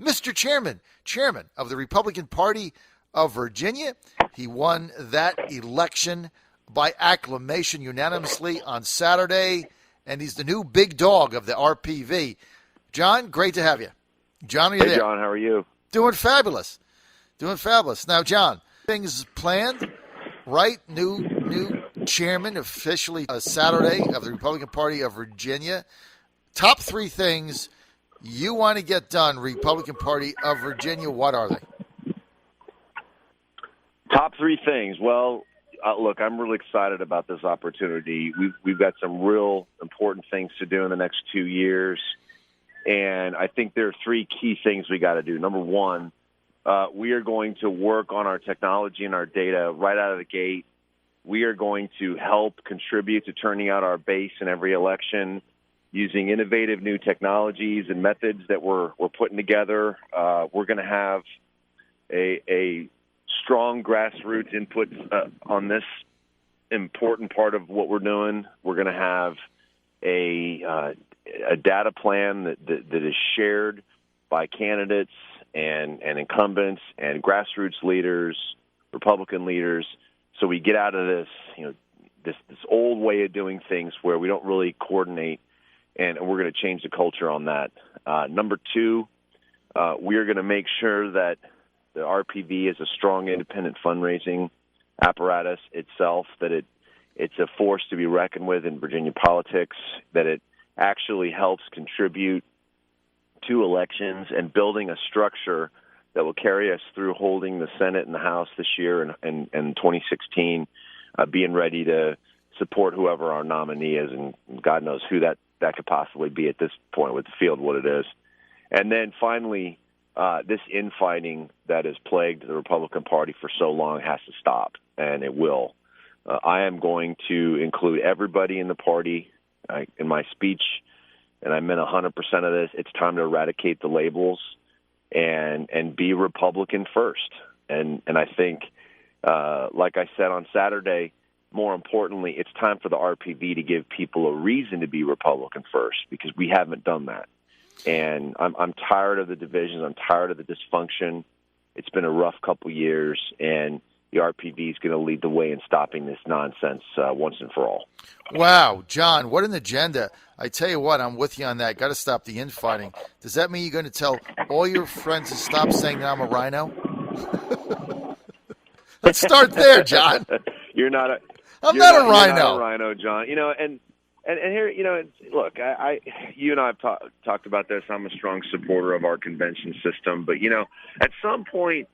Mr. Chairman of the Republican Party of Virginia. He won that election by acclamation unanimously on Saturday, and he's the new big dog of the RPV. John, great to have you. John, are you there? Hey, John, how are you? Doing fabulous. Now, John, things planned, right? New chairman officially Saturday of the Republican Party of Virginia. Top 3 things you want to get done, Republican Party of Virginia. What are they? Top 3 things. Well, look, I'm really excited about this opportunity. We've got some real important things to do in the next 2 years, and I think there are 3 key things we got to do. Number one, we are going to work on our technology and our data right out of the gate. We are going to help contribute to turning out our base in every election using innovative new technologies and methods that we're putting together. We're going to have a strong grassroots input on this important part of what we're doing. We're going to have a data plan that is shared by candidates and incumbents and grassroots leaders, Republican leaders, so we get out of this, this old way of doing things where we don't really coordinate, and we're going to change the culture on that. Number 2, we are going to make sure that the RPV is a strong independent fundraising apparatus itself, that it's a force to be reckoned with in Virginia politics, that it actually helps contribute to elections and building a structure that will carry us through holding the Senate and the House this year and 2016, being ready to support whoever our nominee is, and God knows who that could possibly be at this point with the field, what it is. And then finally, this infighting that has plagued the Republican Party for so long has to stop, and it will. I am going to include everybody in the party in my speech, and I meant 100% of this. It's time to eradicate the labels and be Republican first. And I think, like I said on Saturday, more importantly, it's time for the RPV to give people a reason to be Republican first, because we haven't done that. And I'm tired of the divisions. I'm tired of the dysfunction. It's been a rough couple years, and the RPV is going to lead the way in stopping this nonsense once and for all. Wow, John, what an agenda. I tell you what, I'm with you on that. Got to stop the infighting. Does that mean you're going to tell all your friends to stop saying that I'm a rhino? Let's start there, John. I'm not a rhino. You're not a rhino, John. And here, look, you and I have talked about this. I'm a strong supporter of our convention system, but at some point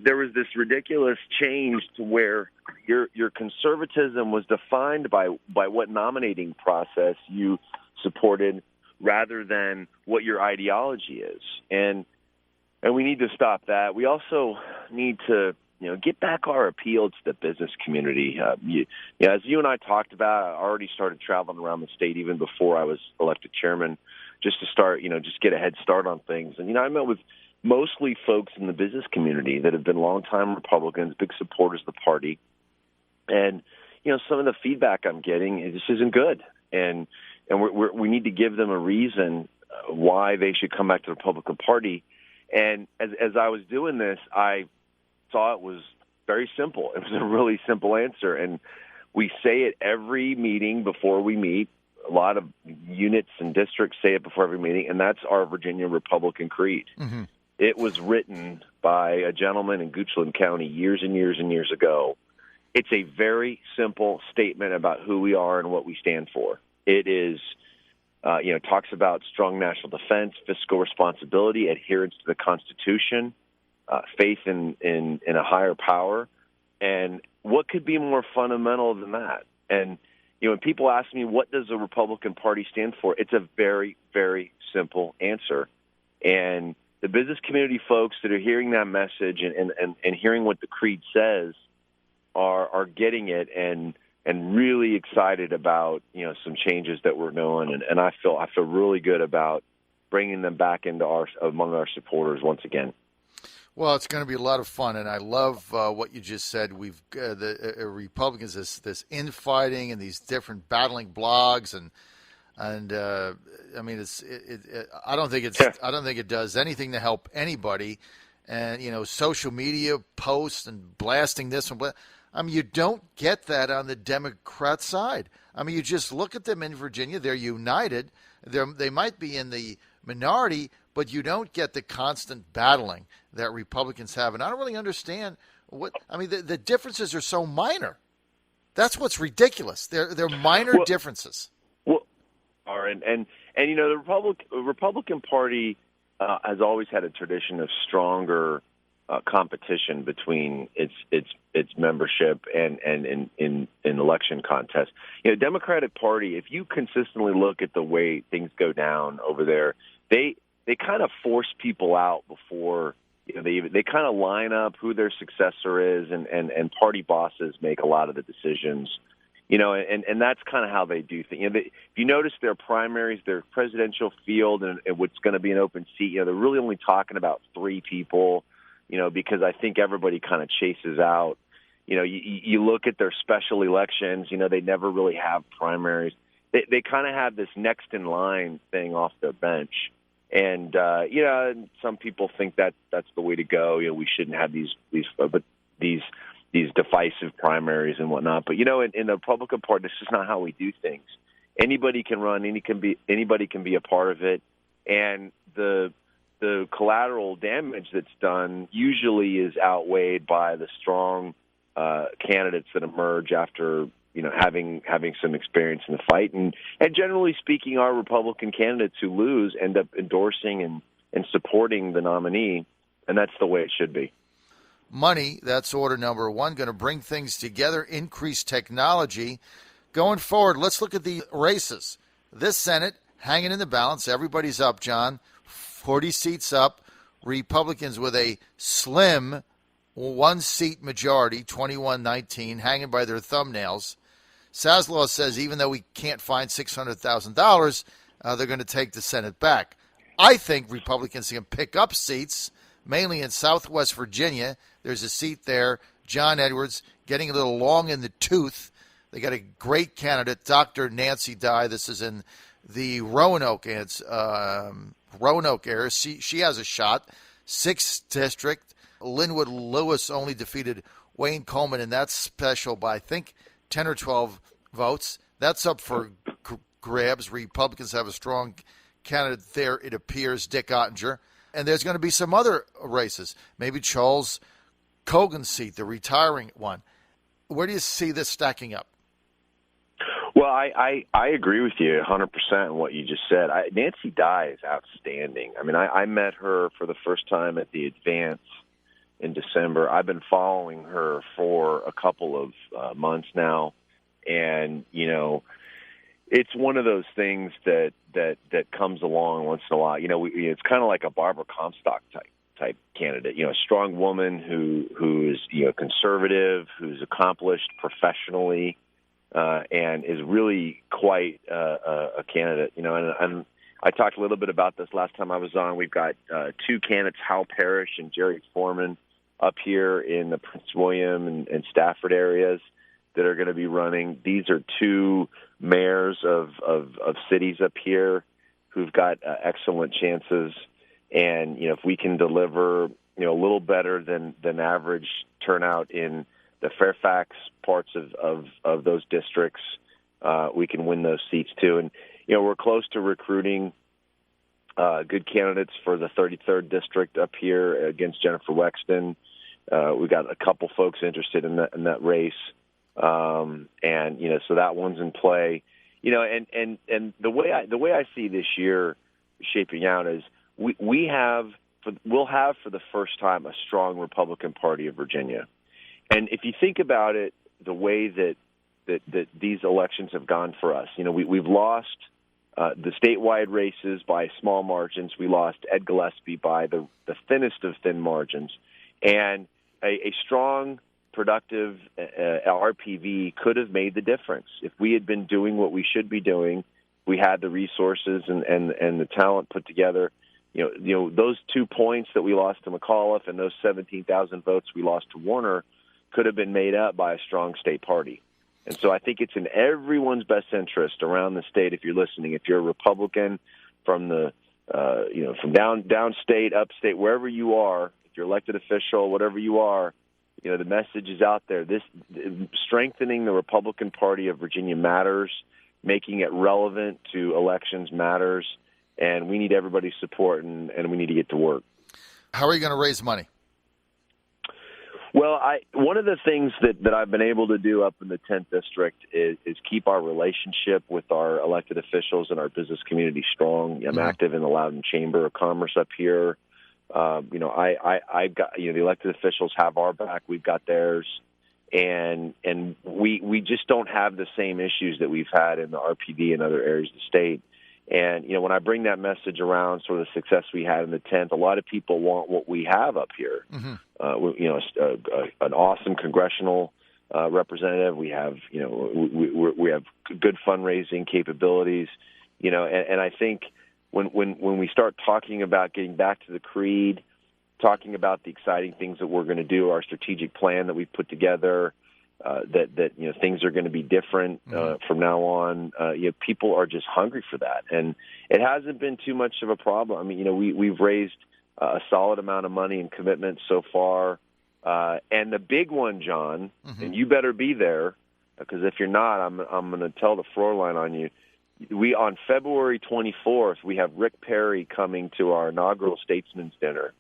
there was this ridiculous change to where your conservatism was defined by what nominating process you supported rather than what your ideology is, and we need to stop that. We also need to get back our appeal to the business community. As you and I talked about, I already started traveling around the state even before I was elected chairman, just to start, just get a head start on things. And, I met with mostly folks in the business community that have been longtime Republicans, big supporters of the party. And, some of the feedback I'm getting is this isn't good. And we need to give them a reason why they should come back to the Republican Party. And as I was doing this, I saw it was very simple. It was a really simple answer. And we say it every meeting before we meet. A lot of units and districts say it before every meeting, and that's our Virginia Republican creed. Mm-hmm. It was written by a gentleman in Goochland County years and years and years ago. It's a very simple statement about who we are and what we stand for. It is, talks about strong national defense, fiscal responsibility, adherence to the Constitution, faith in a higher power, and what could be more fundamental than that? And when people ask me, what does the Republican Party stand for? It's a very, very simple answer. And the business community folks that are hearing that message and hearing what the creed says are getting it and really excited about some changes that we're doing. And I feel really good about bringing them back into among our supporters once again. Well, it's going to be a lot of fun, and I love what you just said. We've the Republicans, this infighting and these different battling blogs, and And I mean, I don't think I don't think it does anything to help anybody. And social media posts and blasting this and I mean, you don't get that on the Democrat side. I mean, you just look at them in Virginia; they're united. They might be in the minority, but you don't get the constant battling that Republicans have. And I don't really understand the differences are so minor. That's what's ridiculous. They're minor differences. Well, and the Republican Party has always had a tradition of stronger competition between its membership and in election contests. Democratic Party, if you consistently look at the way things go down over there, they kind of force people out before they kind of line up who their successor is, and party bosses make a lot of the decisions. And that's kind of how they do things. If you notice their primaries, their presidential field, and what's going to be an open seat, they're really only talking about 3 people, because I think everybody kind of chases out. You look at their special elections, they never really have primaries. They kind of have this next in line thing off their bench. And, some people think that that's the way to go. We shouldn't have these divisive primaries and whatnot. But, in the Republican Party, this is not how we do things. Anybody can run, anybody can be a part of it. And the collateral damage that's done usually is outweighed by the strong candidates that emerge after having some experience in the fight. And generally speaking, our Republican candidates who lose end up endorsing and supporting the nominee, and that's the way it should be. Money, that's order number 1, going to bring things together, increase technology. Going forward, let's look at the races. This Senate hanging in the balance. Everybody's up, John. 40 seats up. Republicans with a slim 1-seat majority, 21-19, hanging by their thumbnails. Saslaw says even though we can't find $600,000, they're going to take the Senate back. I think Republicans can pick up seats, mainly in Southwest Virginia. There's a seat there. John Edwards getting a little long in the tooth. They got a great candidate, Dr. Nancy Dye. This is in the Roanoke area. She has a shot. 6th district. Linwood Lewis only defeated Wayne Coleman in that special by, I think, 10 or 12 votes. That's up for grabs. Republicans have a strong candidate there, it appears, Dick Ottinger. And there's going to be some other races. Maybe Charles Cogan's seat, the retiring one. Where do you see this stacking up? Well, I agree with you 100% on what you just said. Nancy Dye is outstanding. I mean, I met her for the first time at the Advance in December. I've been following her for a couple of months now, and it's one of those things that comes along once in a while. It's kind of like a Barbara Comstock type candidate. A strong woman who is conservative, who's accomplished professionally, and is really quite a candidate. And I talked a little bit about this last time I was on. We've got 2 candidates, Hal Parrish and Jerry Foreman, up here in the Prince William and Stafford areas that are going to be running. These are 2 mayors of cities up here who've got excellent chances. And, if we can deliver, a little better than average turnout in the Fairfax parts of those districts, we can win those seats too. And, we're close to recruiting good candidates for the 33rd district up here against Jennifer Wexton. We've got a couple folks interested in that race. And, so that one's in play, and the way I see this year shaping out is we'll have for the first time a strong Republican Party of Virginia. And if you think about it, the way that these elections have gone for us, we've lost the statewide races by small margins. We lost Ed Gillespie by the thinnest of thin margins. And a strong, productive RPV could have made the difference. If we had been doing what we should be doing, we had the resources and the talent put together. Those 2 points that we lost to McAuliffe and those 17,000 votes we lost to Warner could have been made up by a strong state party. And so I think it's in everyone's best interest around the state. If you're listening, if you're a Republican from the from downstate, upstate, wherever you are, if you're elected official, whatever you are, the message is out there. This strengthening the Republican Party of Virginia matters, making it relevant to elections matters, and we need everybody's support, and we need to get to work. How are you going to raise money? Well, one of the things that I've been able to do up in the 10th District is keep our relationship with our elected officials and our business community strong. I'm active in the Loudoun Chamber of Commerce up here. I've got the elected officials have our back, we've got theirs, and we just don't have the same issues that we've had in the RPV and other areas of the state. And, when I bring that message around, sort of the success we had in the 10th, a lot of people want what we have up here. An awesome congressional representative. We have, we have good fundraising capabilities, and I think when we start talking about getting back to the creed, talking about the exciting things that we're going to do, our strategic plan that we put together, that things are going to be different from now on. People are just hungry for that, and it hasn't been too much of a problem. I mean, we've raised a solid amount of money and commitments so far, and the big one, John, and you better be there, because if you're not, I'm going to tell the floor line on you. On February 24th, we have Rick Perry coming to our inaugural Statesman's Dinner.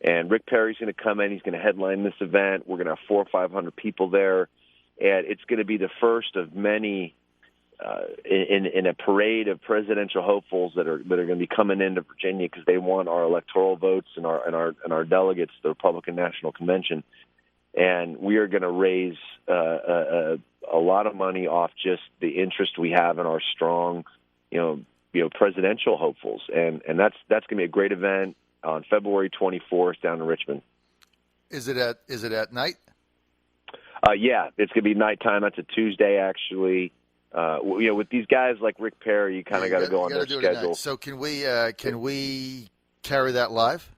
And Rick Perry's going to come in. He's going to headline this event. We're going to have 400 or 500 people there. And it's going to be the first of many in a parade of presidential hopefuls that are going to be coming into Virginia because they want our electoral votes and our delegates to the Republican National Convention. And we are going to raise a lot of money off just the interest we have in our strong, presidential hopefuls. And that's going to be a great event on February 24th down in Richmond. Is it at night? Yeah, it's going to be nighttime. That's a Tuesday, actually. With these guys like Rick Perry, you kind of got to go on their schedule. So can we carry that live?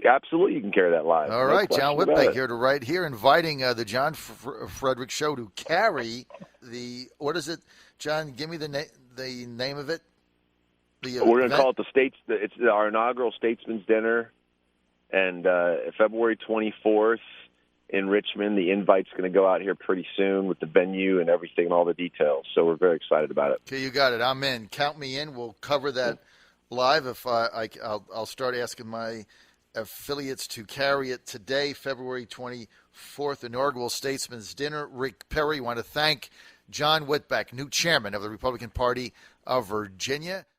Absolutely, you can carry that live. All right, John Whitbeck here, inviting the John Fredericks Show to carry what is it, John? Give me the name of it. We're going to call it it's our inaugural Statesman's Dinner, and February 24th in Richmond. The invite's going to go out here pretty soon with the venue and everything and all the details. So we're very excited about it. Okay, you got it. I'm in. Count me in. We'll cover that live. If I'll start asking my affiliates to carry it today, February 24th, inaugural Statesman's Dinner. Rick Perry, want to thank John Whitbeck, new chairman of the Republican Party of Virginia.